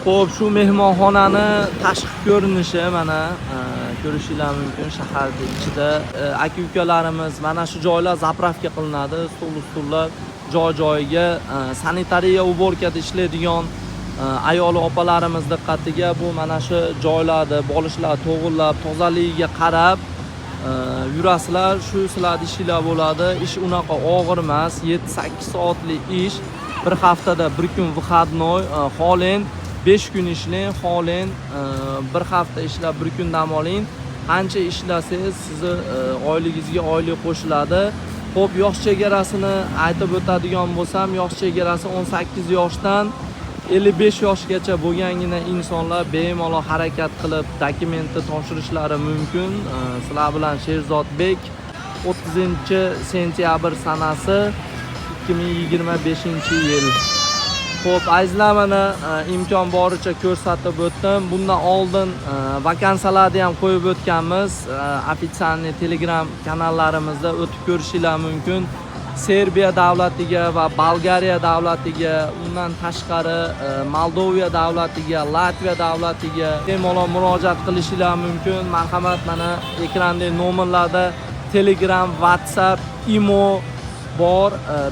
Xo'p, shu mehmonxonani tashqi ko'rinishi mana ko'rishingiz mumkin shaharda ichida. Aka-ukalarimiz mana shu joylar zapravka qilinadi, stol-stullar joy-joyiga sanitariya uborkada ishlaydigan ayol opalarimiz diqqatiga bu mana shu joylarni bolishlar to'g'irlab, tozaligiga qarab yurasizlar, shu sizlar ishinglar bo'ladi. Ish unaqa og'ir emas, 7-8 soatlik ish. Bir haftada bir kun выходной, xolen 5 kun ishlang, xolen bir hafta ishlab, bir kun dam oling. Qancha ishlasangiz sizni oyligingizga oylik qo'shiladi. Xo'p, yosh chegarasini aytib o'tadigan bo'lsam, yosh chegarasi 18 yoshdan 55 yoshgacha bo'lgangina insonlar bemalol harakat qilib dokumentni topshirishlari mumkin. Sizlar bilan Sherzodbek 30-sentyabr sanasi 2025-yil. Xo'p, azizlar, mana imkon boricha ko'rsatib o'tdim. Bundan oldin vakansiyalarni ham qo'yib o'tganmiz. Ofitsialniy Telegram kanallarimizda o'tib ko'rishingiz mumkin. Serbiya davlatiga va Bolgariya davlatiga, undan tashqari Moldova davlatiga, Latviya davlatiga bemalol murojaat qilishingiz mumkin. Marhamat, mana ekrandagi nomerlarda Telegram, WhatsApp, Imo bor,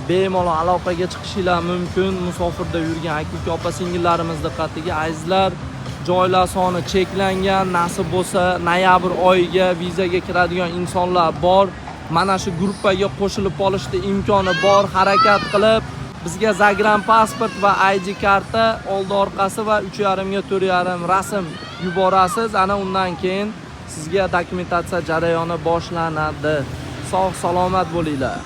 bemalol aloqaga chiqishingiz mumkin. Musofirda yurgan aka-uka opa-singillarimiz diqqatiga, azizlar, joylar soni cheklangan. Nasib bo'lsa, noyabr oyiga vizaga kiradigan insonlar bor. Mana shu gruppaga qo'shilib olishda imkoni bor. Harakat qilib, bizga zagranipasport va ID karta, oldi orqasi va 3,5 ga 4,5 rasm yuborasiz. Ana undan keyin sizga dokumentatsiya jarayoni boshlanadi. Sog' salomat bo'linglar.